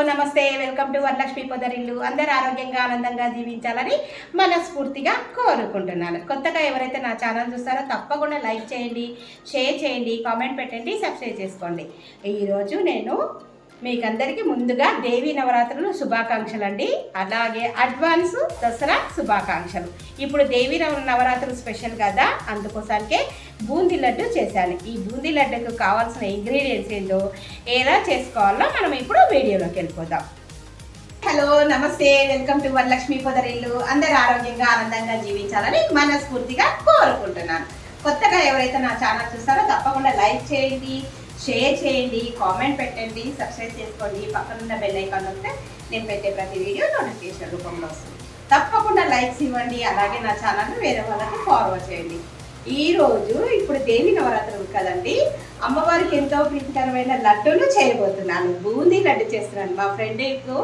నమస్తే, welcome to Varalakshmi పొదరిల్లు. అందరూ ఆరోగ్యంగా ఆనందంగా జీవించాలని మనస్ఫూర్తిగా కోరుకుంటున్నాను. కొత్తగా ఎవరైతే నా ఛానల్ చూస్తారో తప్పకుండా లైక్ చేయండి, షేర్ చేయండి, కామెంట్ పెట్టండి, సబ్స్క్రైబ్ చేసుకోండి. ఈరోజు నేను మీకందరికీ ముందుగా దేవీ నవరాత్రులు శుభాకాంక్షలు అండి. అలాగే అడ్వాన్స్ దసరా శుభాకాంక్షలు. ఇప్పుడు దేవీ నవరాత్రులు స్పెషల్ కదా, అందుకోసానికే బూందీ లడ్డు చేశాను. ఈ బూందీ లడ్డుకు కావాల్సిన ఇంగ్రీడియంట్స్ ఏంటో ఎలా చేసుకోవాలో మనం ఇప్పుడు వీడియోలోకి వెళ్ళిపోదాం. హలో నమస్తే, వెల్కమ్ టు వరలక్ష్మి పొదరిల్లు. అందరూ ఆరోగ్యంగా ఆనందంగా జీవించాలని మనస్ఫూర్తిగా కోరుకుంటున్నాను. కొత్తగా ఎవరైతే నా ఛానల్ చూస్తారో తప్పకుండా లైక్ చేయండి, షేర్ చేయండి, కామెంట్ పెట్టండి, సబ్స్క్రైబ్ చేసుకోండి. పక్కనున్న బెల్ ఐకాన్ వస్తే నేను పెట్టే ప్రతి వీడియో నోటిఫికేషన్ రూపంలో వస్తుంది. తప్పకుండా లైక్స్ ఇవ్వండి, అలాగే నా ఛానల్ని వేరే వాళ్ళకి ఫార్వర్డ్ చేయండి. ఈరోజు ఇప్పుడు దేవి నవరాత్రులు కదండి, అమ్మవారికి ఎంతో ప్రీతికరమైన లడ్డూలు చేయబోతున్నాను. బూందీ లడ్డు చేస్తున్నాను. మా ఫ్రెండ్కు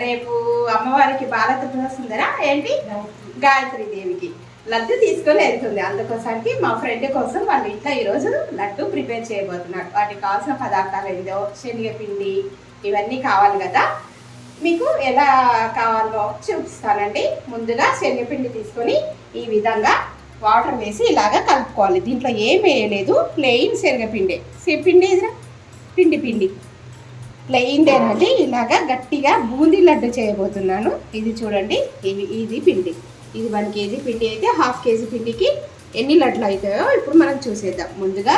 రేపు అమ్మవారికి బాలత్రిపుర సుందర గాయత్రి దేవికి లడ్డు తీసుకొని వెళ్తుంది. అందుకోసానికి మా ఫ్రెండ్ కోసం వాళ్ళ ఇంట్లో ఈరోజు లడ్డు ప్రిపేర్ చేయబోతున్నారు. వాటికి కావాల్సిన పదార్థాలు ఏందో శనగపిండి ఇవన్నీ కావాలి కదా, మీకు ఎలా కావాలో చూపిస్తానండి. ముందుగా శనగపిండి తీసుకొని ఈ విధంగా వాటర్ వేసి ఇలాగా కలుపుకోవాలి. దీంట్లో ఏం వేయలేదు, ప్లెయిన్ శనగపిండి. పిండి ఎదురా పిండి ప్లెయిన్దేనండి. ఇలాగా గట్టిగా బూందీ లడ్డు చేయబోతున్నాను. ఇది చూడండి, ఇది పిండి. ఇది 1 కేజీ పిండి అయితే హాఫ్ కేజీ పిండికి ఎన్ని లడ్లు అవుతాయో ఇప్పుడు మనం చూసేద్దాం. ముందుగా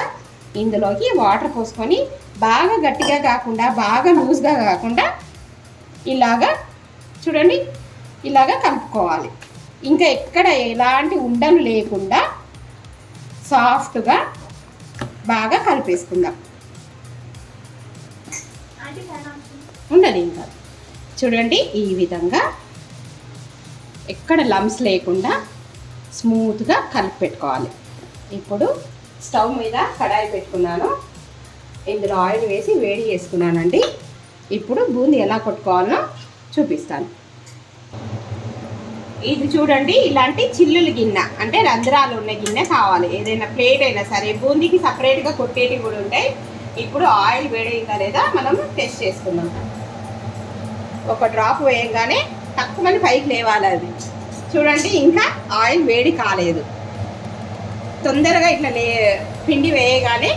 ఇందులోకి వాటర్ పోసుకొని బాగా గట్టిగా కాకుండా బాగా లూజ్గా కాకుండా ఇలాగా చూడండి, ఇలాగా కలుపుకోవాలి. ఇంకా ఎక్కడ ఎలాంటి ఉండలు లేకుండా సాఫ్ట్గా బాగా కలిపేసుకుందాం. ఉండదు ఇంకా చూడండి, ఈ విధంగా ఎక్కడ లమ్స్ లేకుండా స్మూత్గా కలిపి పెట్టుకోవాలి. ఇప్పుడు స్టవ్ మీద కడాయి పెట్టుకున్నాను, ఇందులో ఆయిల్ వేసి వేడి చేసుకున్నానండి. ఇప్పుడు బూందీ ఎలా కొట్టుకోవాలో చూపిస్తాను. ఇది చూడండి, ఇలాంటి చిల్లుల గిన్నె అంటే రంధ్రాలు ఉన్న గిన్నె కావాలి. ఏదైనా ప్లేట్ అయినా సరే, బూందీకి సపరేట్గా కొట్టేటివి కూడా ఉంటాయి. ఇప్పుడు ఆయిల్ వేడైందా లేదా మనం టెస్ట్ చేసుకుందాం. ఒక డ్రాప్ వేయగానే తక్కువ పైకి లేవాలి. అది చూడండి, ఇంకా ఆయిల్ వేడి కాలేదు. తొందరగా ఇట్లా పిండి వేయగానే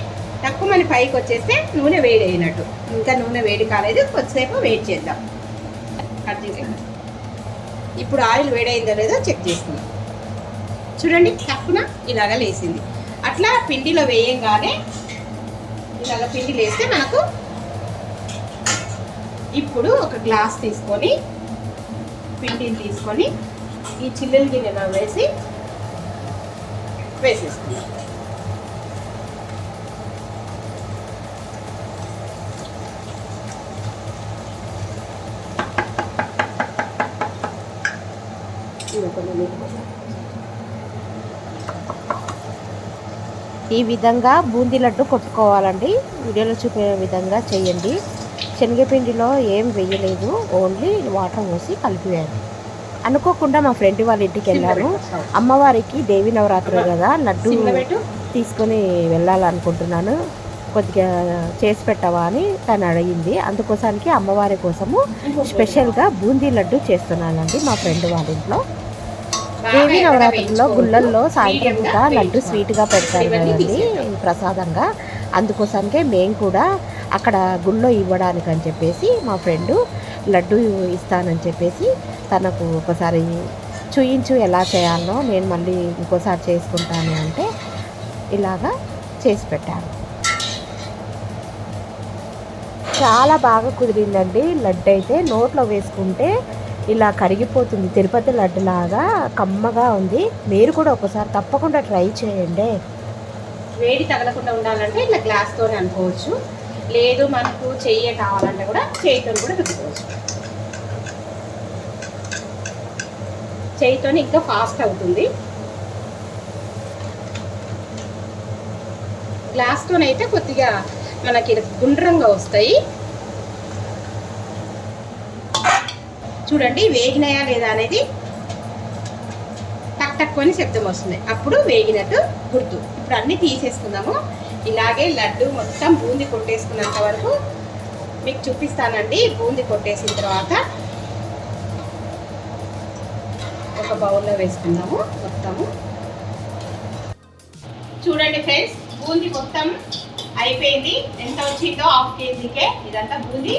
తక్కువ పైకి వచ్చేస్తే నూనె వేడి అయినట్టు. ఇంకా నూనె వేడి కాలేదు, కొద్దిసేపు వెయిట్ చేద్దాం. ఇప్పుడు ఆయిల్ వేడైందో లేదో చెక్ చేసుకుందాం. చూడండి, తక్కువ ఇలాగ లేసింది. అట్లా పిండిలో వేయంగానే ఇలాగ పిండి లేస్తే మనకు ఇప్పుడు ఒక గ్లాస్ తీసుకొని పిండిని తీసుకొని ఈ చిల్లుల గిన్నెలో వేసేసుకుందాం. ఈ విధంగా బూందీ లడ్డు కొట్టుకోవాలండి. వీడియోలో చూపే విధంగా చేయండి. శనగపిండిలో ఏం వేయలేదు, ఓన్లీ వాటర్ పోసి కలిపివేయాలి. అనుకోకుండా మా ఫ్రెండ్ వాళ్ళ ఇంటికి వెళ్ళాను. అమ్మవారికి దేవి నవరాత్రులు కదా, లడ్డు తీసుకొని వెళ్ళాలనుకుంటున్నాను, కొద్దిగా చేసి పెట్టవా అని తను అడిగింది. అందుకోసానికి అమ్మవారి కోసము స్పెషల్గా బూందీ లడ్డు చేస్తున్నానండి మా ఫ్రెండ్ వాళ్ళ ఇంట్లో. దేవి నవరాత్రుల్లో గుళ్ళల్లో సాయంత్రం పూట లడ్డు స్వీట్గా పెడతారు కదండి ప్రసాదంగా. అందుకోసానికే మేము కూడా అక్కడ గుళ్ళో ఇవ్వడానికి అని చెప్పేసి మా ఫ్రెండు లడ్డు ఇస్తానని చెప్పేసి తనకు ఒకసారి చూయించు ఎలా చేయాలో, నేను మళ్ళీ ఇంకోసారి చేసుకుంటాను అంటే ఇలాగా చేసి పెట్టాను. చాలా బాగా కుదిరిందండి లడ్డు అయితే. నోట్లో వేసుకుంటే ఇలా కరిగిపోతుంది, తిరుపతి లడ్డు లాగా కమ్మగా ఉంది. మీరు కూడా ఒకసారి తప్పకుండా ట్రై చేయండి. వేడి తగలకుండా ఉండాలంటే ఇట్లా గ్లాస్తోనే అనుకోవచ్చు, లేదు మనకు చెయ్యి కావాలంటే కూడా చేయితో కూడా పెట్టుకోవచ్చు. చేయితో ఇంకా ఫాస్ట్ అవుతుంది. గ్లాస్తోనైతే కొద్దిగా మనకి గుండ్రంగా వస్తాయి. చూడండి, వేగినాయా లేదా అనేది టక్ టక్ అని శబ్దం వస్తుంది, అప్పుడు వేగినట్టు గుర్తు. ఇప్పుడు అన్నీ తీసేసుకుందాము. ఇలాగే లడ్డు మొత్తం బూందీ కొట్టేసుకున్నంత వరకు మీకు చూపిస్తానండి. బూందీ కొట్టేసిన తర్వాత ఒక బౌల్లో వేసుకుందాము మొత్తము. చూడండి ఫ్రెండ్స్, బూందీ మొత్తం అయిపోయింది. ఎంత వచ్చిందో 1/2 kgకే ఇదంతా బూందీ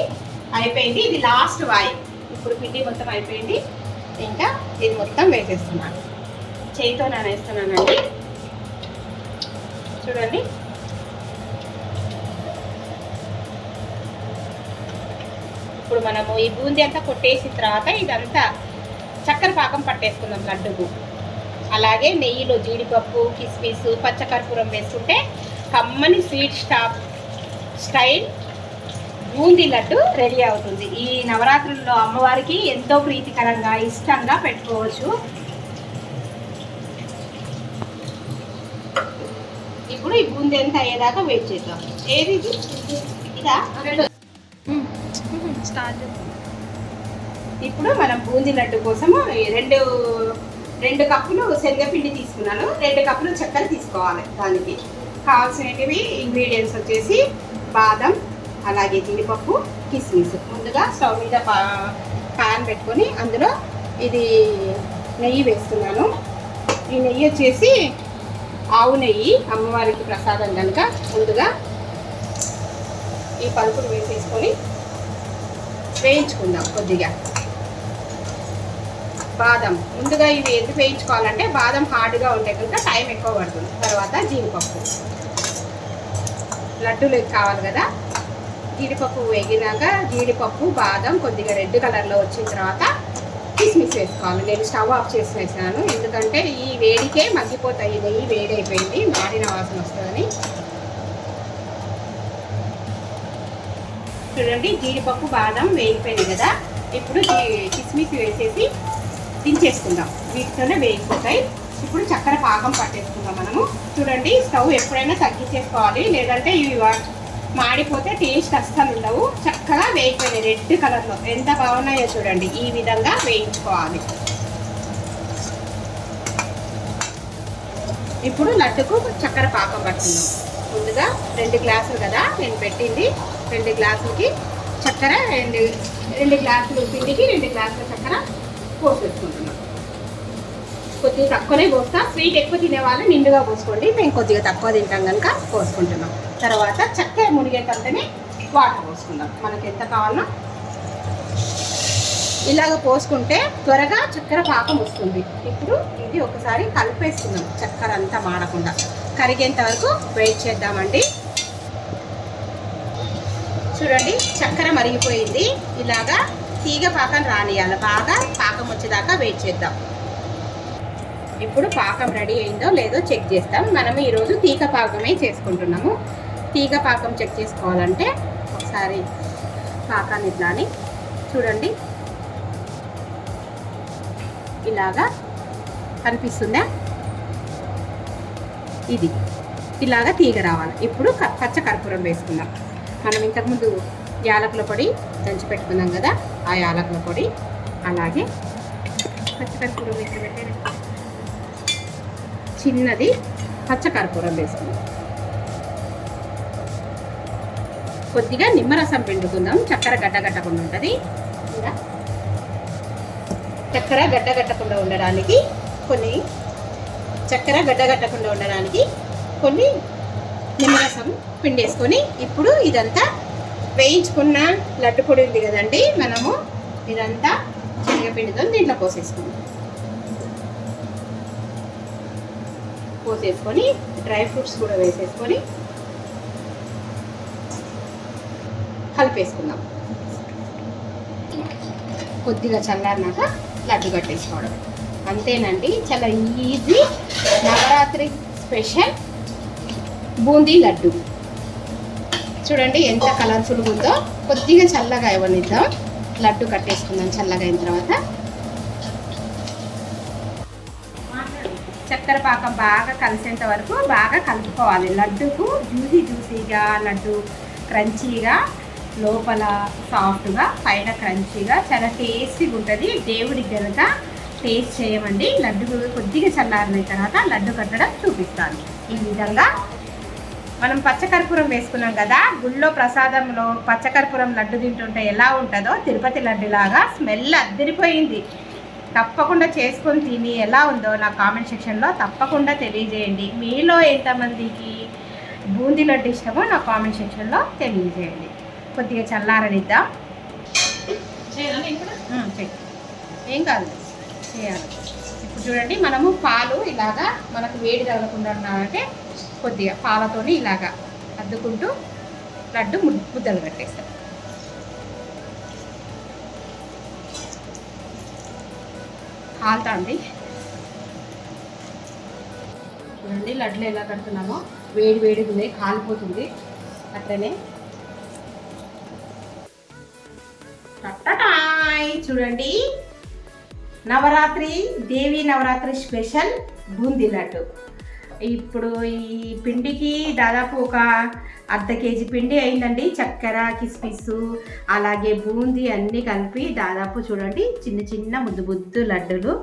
అయిపోయింది. ఇది లాస్ట్ వాయి. ఇప్పుడు పిండి మొత్తం అయిపోయింది. ఇంకా ఇది మొత్తం వేసేస్తున్నాను. చేయితో నేను వేస్తున్నానండి. చూడండి, ఇప్పుడు మనము ఈ బూందీ అంతా కొట్టేసిన తర్వాత ఇదంతా చక్కెర పాకం పట్టేసుకుందాం లడ్డుకు. అలాగే నెయ్యిలో జీడిపప్పు, కిస్మిస్, పచ్చకర్పూరం వేసుకుంటే కమ్మని sweet style boondi laddu ready అవుతుంది. ఈ నవరాత్రుల్లో అమ్మవారికి ఎంతో ప్రీతికరంగా ఇష్టంగా పెట్టుకోవచ్చు. ఇప్పుడు ఈ బూందీ ఎంత అయ్యేదాకా వెయిట్ చేద్దాం. ఏది ఇదా? ఇప్పుడు మనం బూందీ లడ్డు కోసము రెండు కప్పులు శనగపిండి తీసుకున్నాను. 2 కప్పులు చక్కెర తీసుకోవాలి. దానికి కావాల్సినవి ఇంగ్రీడియంట్స్ వచ్చేసి బాదం, అలాగే జీడిపప్పు, కిస్మిస్. ముందుగా స్టవ్ మీద పాన్ పెట్టుకొని అందులో ఇది నెయ్యి వేస్తున్నాను. ఈ నెయ్యి వచ్చేసి ఆవు నెయ్యి, అమ్మవారికి ప్రసాదం కనుక ముందుగా ఈ పలుకులు వేసేసుకొని వేయించుకుందాం కొద్దిగా. బాదం ముందుగా ఇవి ఎందుకు వేయించుకోవాలంటే బాదం హార్డ్గా ఉంటే కనుక టైం ఎక్కువ పడుతుంది. తర్వాత జీడిపప్పు, లడ్డూలు కావాలి కదా. జీడిపప్పు వేగినాక జీడిపప్పు, బాదం కొద్దిగా రెడ్ కలర్లో వచ్చిన తర్వాత కిస్మిస్ వేసుకోవాలి. నేను స్టవ్ ఆఫ్ చేసి వేసాను, ఎందుకంటే ఈ వేడికే మగ్గిపోతాయి. నెయ్యి వేడైపోయింది, మాడిన వాసన వస్తుందని. చూడండి, జీడిపప్పు, బాదం వేగిపోయింది కదా. ఇప్పుడు కిస్మిస్ వేసేసి దించేసుకుందాం. వీటితోనే వేగిపోతాయి. ఇప్పుడు చక్కెర పాకం పట్టేసుకుందాం మనము. చూడండి, స్టవ్ ఎప్పుడైనా తగ్గించేసుకోవాలి, లేదంటే ఇవి మాడిపోతే టేస్ట్ అస్సలు ఉండవు. చక్కగా వేగిపోయినాయి రెడ్ కలర్లో. ఎంత బాగున్నాయో చూడండి. ఈ విధంగా వేయించుకోవాలి. ఇప్పుడు లడ్డుకు చక్కెర పాకం పట్టుకుందాం. ముందుగా 2 గ్లాసులు కదా నేను పెట్టింది. 2 గ్లాసులకి చక్కెర, 2 గ్లాసులు పిండికి 2 గ్లాసుల చక్కెర పోసేసుకుంటున్నాం. కొద్దిగా తక్కువనే పోస్తా. స్వీట్ ఎక్కువ తినేవాళ్ళు నిండుగా పోసుకోండి. మేము కొద్దిగా తక్కువ తింటాం కనుక పోసుకుంటున్నాం. తర్వాత చక్కెర మునిగేటంటేనే వాటర్ పోసుకుందాం. మనకి ఎంత కావాలో ఇలాగ పోసుకుంటే త్వరగా చక్కెర పాకం వస్తుంది. ఇప్పుడు ఇది ఒకసారి కలిపేసుకుందాం. చక్కెర అంతా మాడకుండా కరిగేంత వరకు వెయిట్ చేద్దామండి. చూడండి, చక్కెర మరిగిపోయింది. ఇలాగా తీగ పాకం రానియాలి. బాగా పాకం వచ్చేదాకా వెయిట్ చేద్దాం. ఇప్పుడు పాకం రెడీ అయిందో లేదో చెక్ చేస్తాం. మనం ఈరోజు తీగ పాకమే చేసుకుంటున్నాము. తీగ పాకం చెక్ చేసుకోవాలంటే ఒకసారి పాకాన్ని ఇట్లాని చూడండి, ఇలాగా కనిపిస్తుందా? ఇది ఇలాగా తీగ రావాలి. ఇప్పుడు పచ్చ కర్పూరం వేసుకుందాం. మనం ఇంతకుముందు యాలకుల పొడి దంచి పెట్టుకున్నాం కదా, ఆ యాలకుల పొడి, అలాగే పచ్చకర్పూరం వేసి చిన్నది పచ్చకర్పూరం వేసుకుందాం. కొద్దిగా నిమ్మరసం పిండుకుందాం. చక్కెర గడ్డగట్టకుండా ఉంటుంది. ఇలా చక్కెర గడ్డగట్టకుండా ఉండడానికి కొన్ని నిమ్మరసం పిండేసుకొని ఇప్పుడు ఇదంతా వేయించుకున్న లడ్డు పొడి ఉంది కదండి, మనము ఇదంతా శనగపిండితో దీంట్లో పోసేసుకొని డ్రై ఫ్రూట్స్ కూడా వేసేసుకొని కలిపేసుకుందాం. కొద్దిగా చల్లారినాక లడ్డు కట్టేసుకోవడం అంతేనండి. చాలా ఈజీ నవరాత్రి స్పెషల్ బూందీ లడ్డు. చూడండి ఎంత కలర్ఫుల్గా ఉందో. కొద్దిగా చల్లగా ఇవ్వనిద్దాం. లడ్డు కట్టేసుకుందాం. చల్లగా అయిన తర్వాత చక్కెర పాకం బాగా కలిసేంత వరకు బాగా కలుపుకోవాలి. లడ్డుకు జ్యూసీగా, లడ్డు క్రంచీగా, లోపల సాఫ్ట్గా, పైన క్రంచీగా, చాలా టేస్టీగా ఉంటుంది. దేవుడికి కనుక టేస్ట్ చేయమండి. లడ్డు కొద్దిగా చల్లారిన తర్వాత లడ్డు కట్టడం చూపిస్తాను. ఈ విధంగా మనం పచ్చకర్పూరం వేసుకున్నాం కదా, గుళ్ళో ప్రసాదంలో పచ్చకర్పూరం లడ్డు తింటుంటే ఎలా ఉంటుందో తిరుపతి లడ్డులాగా స్మెల్ అద్దరిపోయింది. తప్పకుండా చేసుకొని తిని ఎలా ఉందో నా కామెంట్ సెక్షన్లో తప్పకుండా తెలియజేయండి. మీలో ఎంతమందికి బూందీ లడ్డు ఇష్టమో నా కామెంట్ సెక్షన్లో తెలియజేయండి. కొద్దిగా చల్లారనిద్దాం. ఏం కాదు, చేయాలి. ఇప్పుడు చూడండి, మనము పాలు ఇలాగా మనకు వేడి తగలకుండా ఉన్నామంటే కొద్దిగా పాలతోని ఇలాగా అద్దుకుంటూ లడ్డు ముద్దలు పెట్టేస్తాం. కాలుతా అండి. చూడండి లడ్లు ఎలా కడుతున్నామో, వేడి వేడిగా ఉన్నాయి, కాలిపోతుంది. అట్లనే చూడండి, నవరాత్రి దేవి నవరాత్రి స్పెషల్ బూందీ లడ్డు. ఇప్పుడు ఈ పిండికి దాదాపు ఒక అర్ధ కేజీ పిండి అయిందండి. చక్కెర, కిస్మిస్, అలాగే బూందీ అన్నీ కలిపి దాదాపు చూడండి చిన్న చిన్న ముద్దు ముద్దు లడ్డులు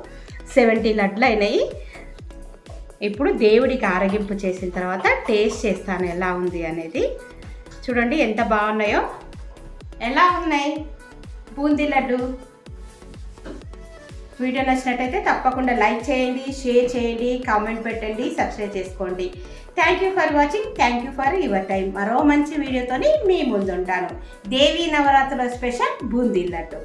70 లడ్లు అయినాయి. ఇప్పుడు దేవుడికి ఆరగింపు చేసిన తర్వాత టేస్ట్ చేస్తాను ఎలా ఉంది అనేది. చూడండి ఎంత బాగున్నాయో. ఎలా ఉన్నాయి బూందీ లడ్డు? వీడియో నచ్చినట్టయితే తప్పకుండా లైక్ చేయండి, షేర్ చేయండి, కామెంట్ పెట్టండి, సబ్స్క్రైబ్ చేసుకోండి. Thank you for watching. Thank you for your time. మరో మంచి వీడియోతోని మీ ముందుంటాను. దేవీ నవరాత్రుల స్పెషల్ బూందీ లడ్డు.